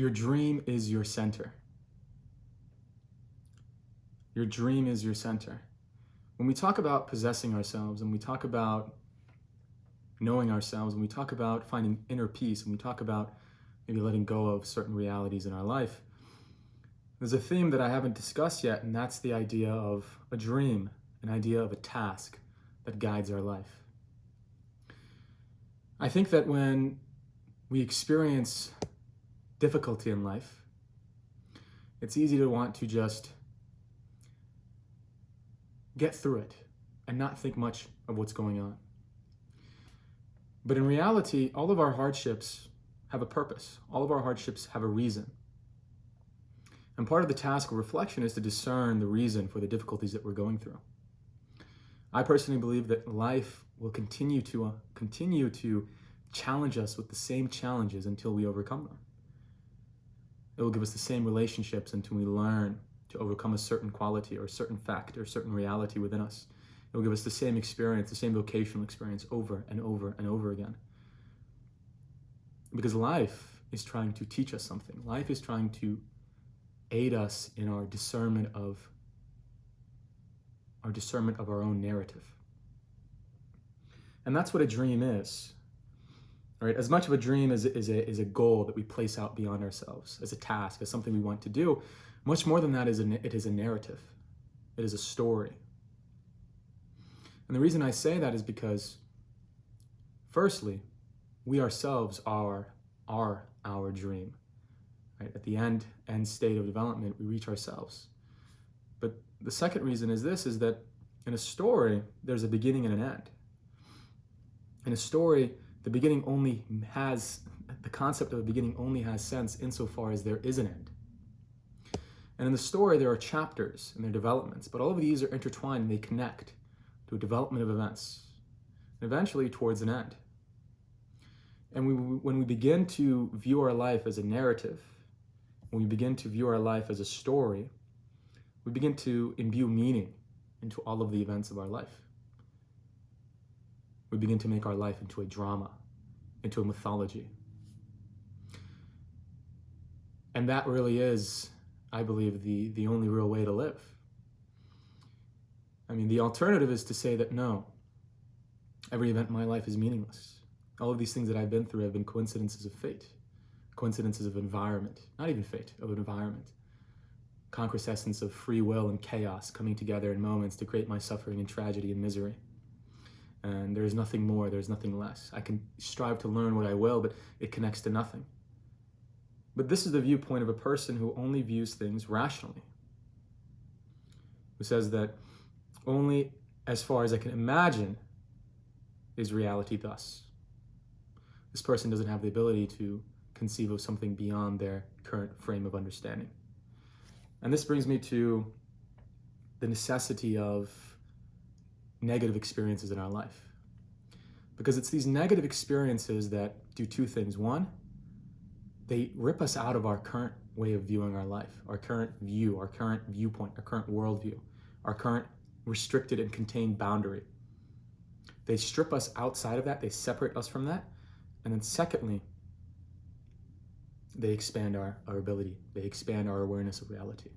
your dream is your center. Your dream is your center. When we talk about possessing ourselves, and we talk about knowing ourselves, and we talk about finding inner peace, and we talk about maybe letting go of certain realities in our life, there's a theme that I haven't discussed yet, and that's the idea of a dream, an idea of a task that guides our life. I think that when we experience difficulty in life, it's easy to want to just get through it and not think much of what's going on. But in reality, all of our hardships have a purpose. All of our hardships have a reason. And part of the task of reflection is to discern the reason for the difficulties that we're going through. I personally believe that life will continue to challenge us with the same challenges until we overcome them. It will give us the same relationships until we learn to overcome a certain quality or a certain fact or a certain reality within us. It will give us the same experience, the same vocational experience over and over and over again. Because life is trying to teach us something. Life is trying to aid us in our discernment of our own narrative. And that's what a dream is. Right? As much of a dream is a goal that we place out beyond ourselves, as a task, as something we want to do, much more than that it is a narrative. It is a story. And the reason I say that is because, firstly, we ourselves are our dream. Right? At the end state of development, we reach ourselves. But the second reason is that in a story, there's a beginning and an end. In a story, the concept of a beginning only has sense insofar as there is an end. And in the story, there are chapters and their developments, but all of these are intertwined and they connect to a development of events, and eventually towards an end. And when we begin to view our life as a narrative, when we begin to view our life as a story, we begin to imbue meaning into all of the events of our life. We begin to make our life into a drama, into a mythology. And that really is, I believe, the only real way to live. I mean, the alternative is to say that no, every event in my life is meaningless. All of these things that I've been through have been coincidences of fate, coincidences of environment, not even fate, of an environment. Concrescence of free will and chaos coming together in moments to create my suffering and tragedy and misery. And there's nothing more, there's nothing less. I can strive to learn what I will, but it connects to nothing. But this is the viewpoint of a person who only views things rationally, who says that only as far as I can imagine is reality thus. This person doesn't have the ability to conceive of something beyond their current frame of understanding. And this brings me to the necessity of negative experiences in our life. Because it's these negative experiences that do two things. One, they rip us out of our current way of viewing our life, our current view, our current viewpoint, our current worldview, our current restricted and contained boundary. They strip us outside of that, they separate us from that. And then secondly, they expand our ability, they expand our awareness of reality.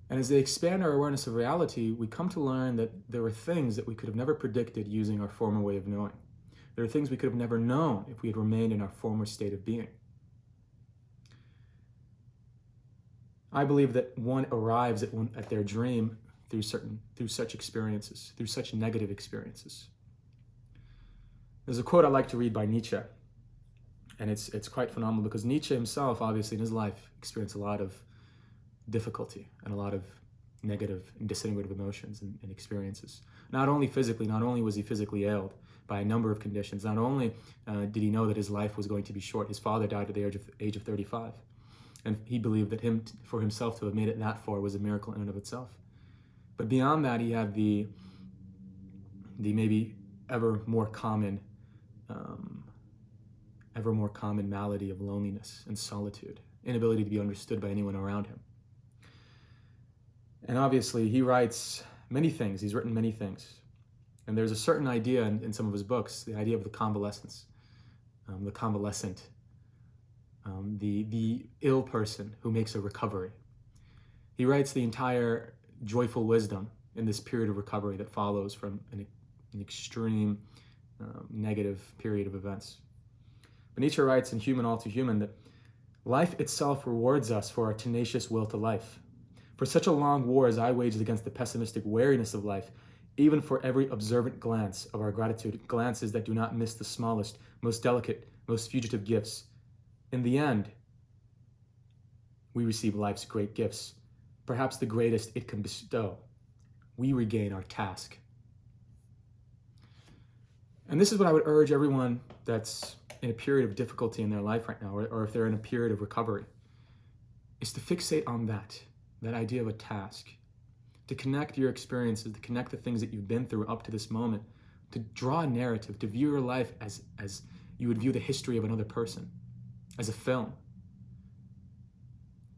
And as they expand our awareness of reality, we come to learn that there are things that we could have never predicted using our former way of knowing. There are things we could have never known if we had remained in our former state of being. I believe that one arrives at their dream through such experiences, through such negative experiences. There's a quote I like to read by Nietzsche, and it's quite phenomenal because Nietzsche himself, obviously in his life, experienced a lot of difficulty and a lot of negative and disintegrative emotions and experiences. Not only physically, not only was he physically ailed by a number of conditions, not only did he know that his life was going to be short. His father died at the age of 35. And he believed that for himself to have made it that far was a miracle in and of itself. But beyond that, he had the maybe ever more common malady of loneliness and solitude, inability to be understood by anyone around him. And obviously, he writes many things. He's written many things. And there's a certain idea in some of his books, the idea of the convalescence, the convalescent, the ill person who makes a recovery. He writes the entire joyful wisdom in this period of recovery that follows from an extreme negative period of events. But Nietzsche writes in Human All Too Human that life itself rewards us for our tenacious will to life. For such a long war as I waged against the pessimistic wariness of life, even for every observant glance of our gratitude, glances that do not miss the smallest, most delicate, most fugitive gifts, in the end, we receive life's great gifts, perhaps the greatest it can bestow. We regain our task. And this is what I would urge everyone that's in a period of difficulty in their life right now, or if they're in a period of recovery, is to fixate on that idea of a task, to connect your experiences, to connect the things that you've been through up to this moment, to draw a narrative, to view your life as you would view the history of another person, as a film.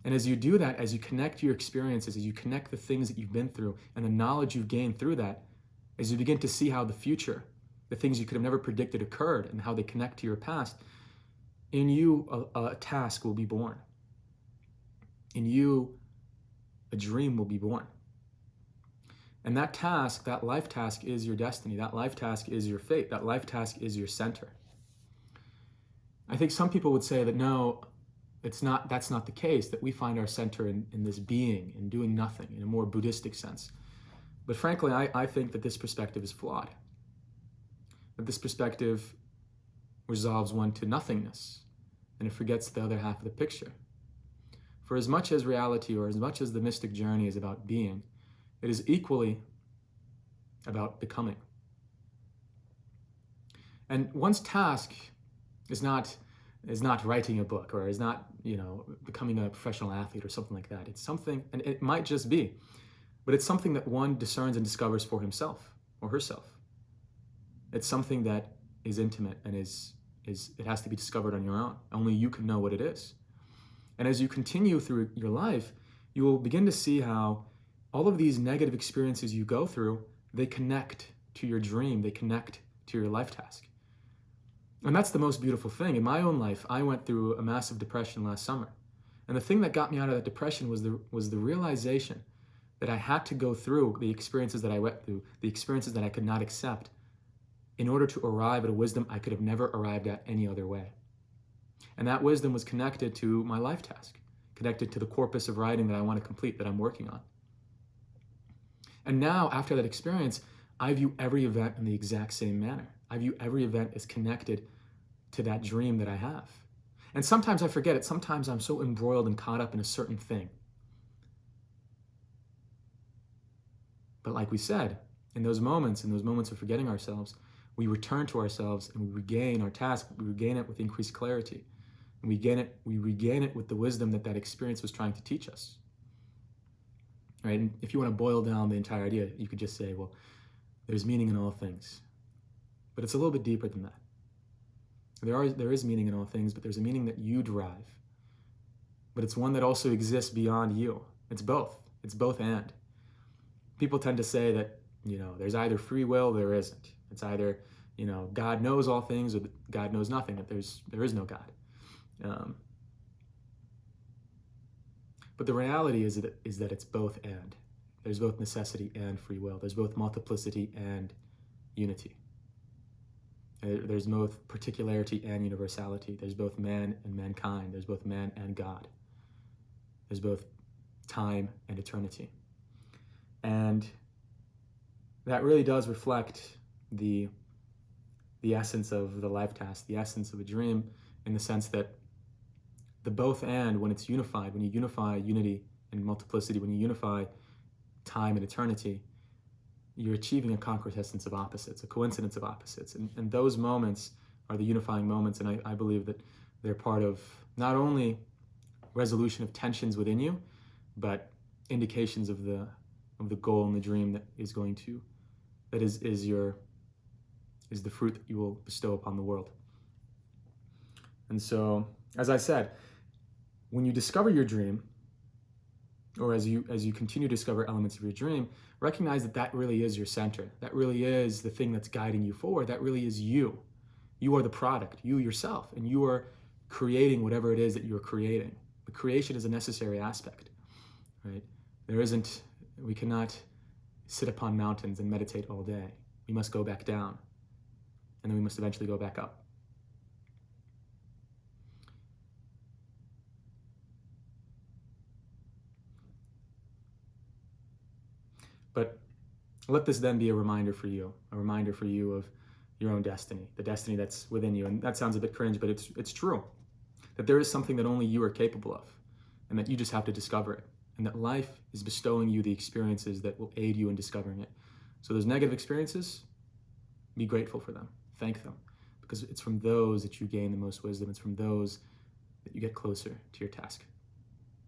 And as you do that, as you connect your experiences, as you connect the things that you've been through and the knowledge you've gained through that, as you begin to see how the future, the things you could have never predicted occurred and how they connect to your past, in you a task will be born. In you, a dream will be born. And that task, that life task is your destiny. That life task is your fate. That life task is your center. I think some people would say that no, that's not the case, that we find our center in this being, in doing nothing, in a more Buddhistic sense. But frankly, I think that this perspective is flawed. That this perspective resolves one to nothingness, and it forgets the other half of the picture. For as much as reality, or as much as the mystic journey is about being, it is equally about becoming. And one's task is not writing a book, or is not, becoming a professional athlete or something like that. It's something, and it might just be, but it's something that one discerns and discovers for himself or herself. It's something that is intimate and it has to be discovered on your own. Only you can know what it is. And as you continue through your life, you will begin to see how all of these negative experiences you go through, they connect to your dream, they connect to your life task. And that's the most beautiful thing. In my own life, I went through a massive depression last summer. And the thing that got me out of that depression was the realization that I had to go through the experiences that I went through, the experiences that I could not accept, in order to arrive at a wisdom I could have never arrived at any other way. And that wisdom was connected to my life task, connected to the corpus of writing that I want to complete, that I'm working on. And now, after that experience, I view every event in the exact same manner. I view every event as connected to that dream that I have. And sometimes I forget it. Sometimes I'm so embroiled and caught up in a certain thing. But like we said, in those moments of forgetting ourselves, we return to ourselves and we regain our task. We regain it with increased clarity. And we regain it with the wisdom that experience was trying to teach us. Right? And if you want to boil down the entire idea, you could just say, well, there's meaning in all things. But it's a little bit deeper than that. There is meaning in all things, but there's a meaning that you derive. But it's one that also exists beyond you. It's both. It's both and. People tend to say that, there's either free will or there isn't. It's either, God knows all things or God knows nothing, that there is no God. But the reality is that it's both and. There's both necessity and free will. There's both multiplicity and unity. There's both particularity and universality. There's both man and mankind. There's both man and God. There's both time and eternity. And that really does reflect the essence of the life task, the essence of a dream, in the sense that the both and, when it's unified, when you unify unity and multiplicity, when you unify time and eternity, you're achieving a concrete essence of opposites, a coincidence of opposites. And those moments are the unifying moments, and I believe that they're part of not only resolution of tensions within you, but indications of the goal and the dream that is going to, that is the fruit that you will bestow upon the world. And so, as I said, when you discover your dream, or as you continue to discover elements of your dream, recognize that really is your center. That really is the thing that's guiding you forward. That really is you. You are the product, you yourself, and you are creating whatever it is that you're creating. The creation is a necessary aspect, right? We cannot sit upon mountains and meditate all day. We must go back down, and then we must eventually go back up. But let this then be a reminder for you of your own destiny, the destiny that's within you. And that sounds a bit cringe, but it's true. That there is something that only you are capable of, and that you just have to discover it. And that life is bestowing you the experiences that will aid you in discovering it. So those negative experiences, be grateful for them. Thank them. Because it's from those that you gain the most wisdom. It's from those that you get closer to your task.